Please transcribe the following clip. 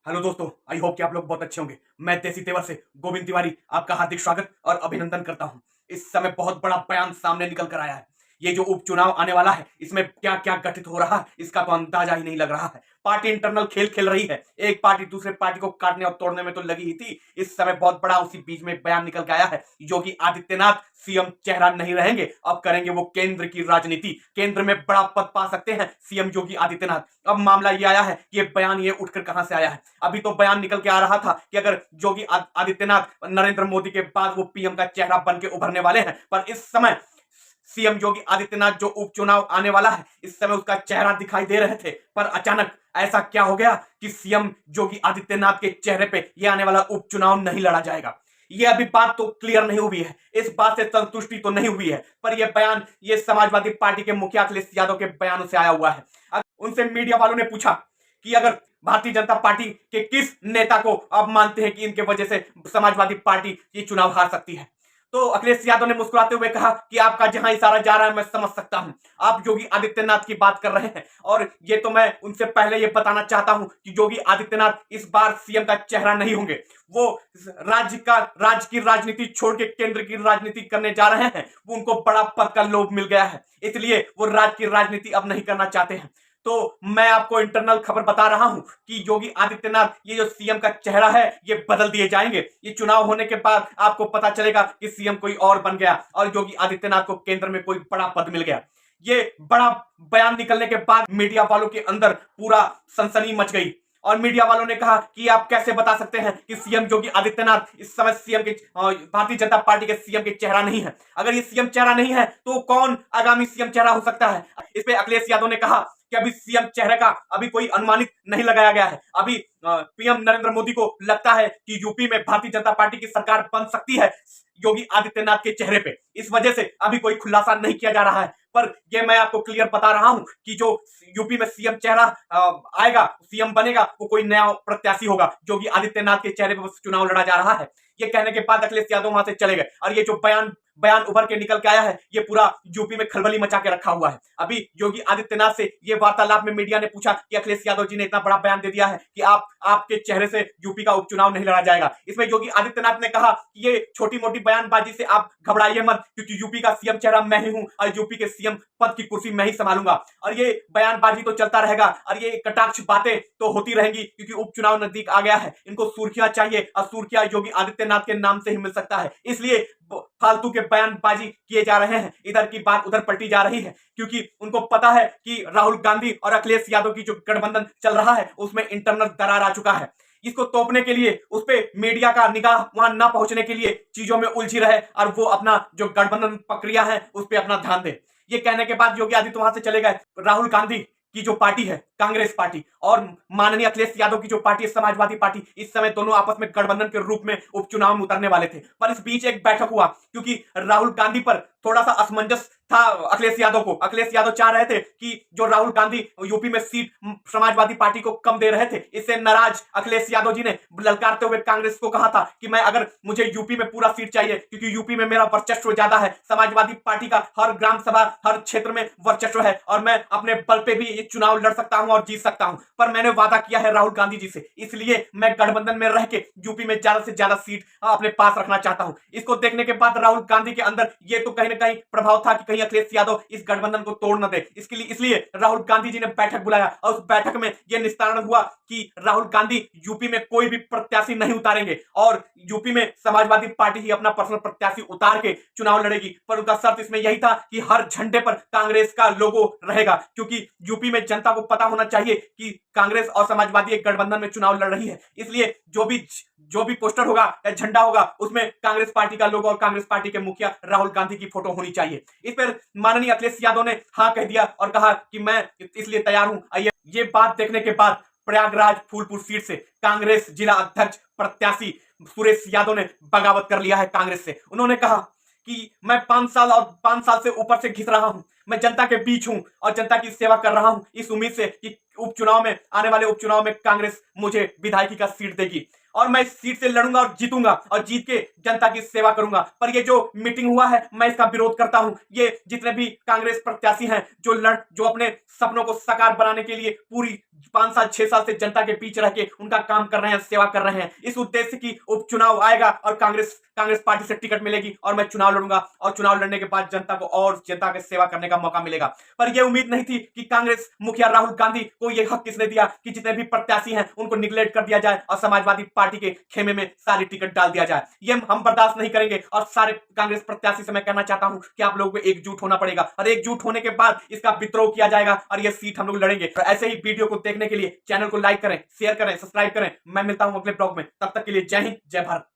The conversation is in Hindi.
हेलो दोस्तों, आई होप कि आप लोग बहुत अच्छे होंगे। मैं देसी तेवर से गोविंद तिवारी आपका हार्दिक स्वागत और अभिनंदन करता हूं। इस समय बहुत बड़ा बयान सामने निकल कर आया है। ये जो उपचुनाव आने वाला है, इसमें क्या क्या गठित हो रहा है इसका तो अंदाजा ही नहीं लग रहा है। पार्टी इंटरनल खेल खेल रही है। एक पार्टी दूसरे पार्टी को काटने और तोड़ने में तो लगी ही थी। इस समय बहुत बड़ा उसी बीच में बयान निकल के आया है। योगी आदित्यनाथ सीएम चेहरा नहीं रहेंगे, अब करेंगे वो केंद्र की राजनीति। केंद्र में बड़ा पद पा सकते हैं सीएम योगी आदित्यनाथ। अब मामला ये आया है, ये बयान ये उठकर कहां से आया है। अभी तो बयान निकल के आ रहा था कि अगर योगी आदित्यनाथ नरेंद्र मोदी के बाद वो पीएम का चेहरा बन के उभरने वाले हैं, पर इस समय सीएम योगी आदित्यनाथ जो उपचुनाव आने वाला है, इस समय उसका चेहरा दिखाई दे रहे थे, पर अचानक ऐसा क्या हो गया कि सीएम योगी आदित्यनाथ के चेहरे पे ये आने वाला उपचुनाव नहीं लड़ा जाएगा। ये अभी बात तो क्लियर नहीं हुई है, इस बात से संतुष्टि तो नहीं हुई है, पर यह बयान ये समाजवादी पार्टी के मुखिया अखिलेश यादव के बयानों से आया हुआ है। उनसे मीडिया वालों ने पूछा कि अगर भारतीय जनता पार्टी के किस नेता को आप मानते हैं कि इनके वजह से समाजवादी पार्टी ये चुनाव हार सकती है, तो अखिलेश यादव ने मुस्कुराते हुए कहा कि आपका जहां इशारा जा रहा है मैं समझ सकता हूं। आप योगी आदित्यनाथ की बात कर रहे हैं, और ये तो मैं उनसे पहले ये बताना चाहता हूं कि योगी आदित्यनाथ इस बार सीएम का चेहरा नहीं होंगे। वो राज्य की राजनीति छोड़ के केंद्र की राजनीति करने जा रहे हैं। वो उनको बड़ा पद का लोभ मिल गया है, इसलिए वो राज्य की राजनीति अब नहीं करना चाहते हैं। तो मैं आपको इंटरनल खबर बता रहा हूं कि योगी आदित्यनाथ ये जो सीएम का चेहरा है ये बदल दिए जाएंगे। ये चुनाव होने के बाद आपको पता चलेगा कि सीएम कोई और बन गया और योगी आदित्यनाथ को केंद्र में कोई बड़ा पद मिल गया। ये बड़ा बयान निकलने के बाद मीडिया वालों के अंदर पूरा सनसनी मच गई, और मीडिया वालों ने कहा कि आप कैसे बता सकते हैं कि सीएम योगी आदित्यनाथ इस समय सीएम के भारतीय जनता पार्टी के सीएम के चेहरा नहीं है। अगर ये सीएम चेहरा नहीं है तो कौन आगामी सीएम चेहरा हो सकता है। इस पे अखिलेश यादव ने कहा कि अभी सीएम चेहरे का अभी कोई अनुमानित नहीं लगाया गया है। अभी पीएम नरेंद्र मोदी को लगता है कि यूपी में भारतीय जनता पार्टी की सरकार बन सकती है योगी आदित्यनाथ के चेहरे पे। इस वजह से अभी कोई खुलासा नहीं किया जा रहा है, पर यह मैं आपको क्लियर बता रहा हूं कि जो यूपी में सीएम चेहरा आएगा, सीएम बनेगा, वो कोई नया प्रत्याशी होगा। योगी आदित्यनाथ के चेहरे पर चुनाव लड़ा जा रहा है। ये कहने के बाद अखिलेश यादव वहां से चले गए, और ये जो बयान उभर के निकल के आया है, ये पूरा यूपी में खलबली मचा के रखा हुआ है। अभी योगी आदित्यनाथ से ये वार्तालाप में मीडिया ने पूछा कि अखिलेश यादव जी ने इतना बड़ा बयान दे दिया है कि आपके चेहरे से यूपी का उपचुनाव नहीं लड़ा जाएगा। इसमें योगी आदित्यनाथ ने कहा कि ये छोटी मोटी बयानबाजी से आप घबराइए मत, क्योंकि यूपी का सीएम चेहरा मैं ही हूं और यूपी के सीएम पद की कुर्सी मैं ही संभालूंगा। और ये बयानबाजी तो चलता रहेगा और ये कटाक्ष बातें तो होती रहेंगी, क्योंकि उपचुनाव नजदीक आ गया है। इनको सुर्खियां चाहिए, और सुर्खियां योगी आदित्यनाथ के नाम से ही मिल सकता है। इसलिए फालतू के बयानबाजी किए जा रहे हैं, इधर की बात उधर पलटी जा रही है, क्योंकि उनको पता है कि राहुल गांधी और अखिलेश यादव की जो गठबंधन चल रहा है उसमें इंटरनल दरार आ चुका है। इसको तोपने के लिए, उस पर मीडिया का निगाह वहां ना पहुंचने के लिए चीजों में उलझी रहे, और वो अपना जो गठबंधन प्रक्रिया है उस पर अपना ध्यान दे। ये कहने के बाद योगी आदित्य वहां से चले गए। राहुल गांधी की जो पार्टी है कांग्रेस पार्टी, और माननीय अखिलेश यादव की जो पार्टी है समाजवादी पार्टी, इस समय दोनों आपस में गठबंधन के रूप में उपचुनाव में उतरने वाले थे। पर इस बीच एक बैठक हुआ, क्योंकि राहुल गांधी पर थोड़ा सा असमंजस था अखिलेश यादव को। अखिलेश यादव चाह रहे थे कि जो राहुल गांधी यूपी में सीट समाजवादी पार्टी को कम दे रहे थे, इससे नाराज अखिलेश यादव जी ने ललकारते हुए कांग्रेस को कहा था कि मैं अगर मुझे यूपी में पूरा सीट चाहिए, क्योंकि यूपी में मेरा वर्चस्व ज्यादा है, समाजवादी पार्टी का हर ग्राम सभा हर क्षेत्र में वर्चस्व है, और मैं अपने बल पे भी ये चुनाव लड़ सकता हूं और जीत सकता हूं। पर मैंने वादा किया है राहुल गांधी जी से, इसलिए मैं गठबंधन में रह के यूपी में ज्यादा से ज्यादा सीट अपने पास रखना चाहता हूं। इसको देखने के बाद राहुल गांधी के अंदर ये तो कहीं ना कहीं प्रभाव था कि कहीं अखिलेश यादव इस गठबंधन को तोड़ न दे। इसलिए राहुल गांधी जी ने बैठक बुलाया, और उस बैठक में यह निस्तारण हुआ कि राहुल गांधी यूपी में कोई भी प्रत्याशी नहीं उतारेंगे, और यूपी में समाजवादी पार्टी ही अपना पर्सनल प्रत्याशी उतार के चुनाव लड़ेगी। पर उनका शर्त इसमें यही था कि हर झंडे पर कांग्रेस का लोगो रहेगा, क्योंकि यूपी में जनता को पता होना चाहिए कि कांग्रेस और समाजवादी एक गठबंधन में चुनाव लड़ रही है। इसलिए जो भी पोस्टर होगा या झंडा होगा उसमें कांग्रेस पार्टी का लोगो और कांग्रेस पार्टी के मुखिया राहुल गांधी की फोटो होनी चाहिए। इस पर माननीय अखिलेश यादव ने हाँ कह दिया और कहा कि मैं इसलिए तैयार हूं। आइए, ये बात देखने के बाद प्रयागराज फूलपुर सीट से कांग्रेस जिला अध्यक्ष प्रत्याशी सुरेश यादव ने बगावत कर लिया है कांग्रेस से। उन्होंने कहा कि मैं 5 साल से ऊपर से घिस रहा हूं, मैं जनता के बीच हूं और जनता की सेवा कर रहा हूं, इस उम्मीद से कि उपचुनाव में, आने वाले उपचुनाव में कांग्रेस मुझे विधायकी का सीट देगी, और मैं इस सीट से लड़ूंगा और जीतूंगा, और जीत के जनता की सेवा करूंगा। पर ये जो मीटिंग हुआ है मैं इसका विरोध करता हूं। ये जितने भी कांग्रेस प्रत्याशी हैं जो अपने सपनों को साकार बनाने के लिए पूरी 5 साल 6 साल से जनता के बीच रह के उनका काम कर रहे हैं, सेवा कर रहे हैं। इस उद्देश्य की उपचुनाव आएगा और कांग्रेस पार्टी से टिकट मिलेगी और मैं चुनाव लड़ूंगा और चुनाव लड़ने के बाद जनता को और जनता की सेवा करने का मौका मिलेगा। पर यह उम्मीद नहीं थी कि कांग्रेस मुखिया राहुल गांधी को यह हक किसने दिया कि जितने भी प्रत्याशी हैं उनको निगलेक्ट कर दिया जाए और समाजवादी पार्टी के खेमे में सारी टिकट डाल दिया जाए। ये हम बर्दाश्त नहीं करेंगे और सारे कांग्रेस प्रत्याशी से मैं कहना चाहता हूं कि आप लोगों को एकजुट होना पड़ेगा और एकजुट होने के बाद इसका विद्रोह किया जाएगा और यह सीट हम लोग लड़ेंगे। तो ऐसे ही वीडियो को देखने के लिए चैनल को लाइक करें, शेयर करें, सब्सक्राइब करें। मैं मिलता हूं अगले ब्लॉग में, तब तक के लिए जय हिंद, जय भारत।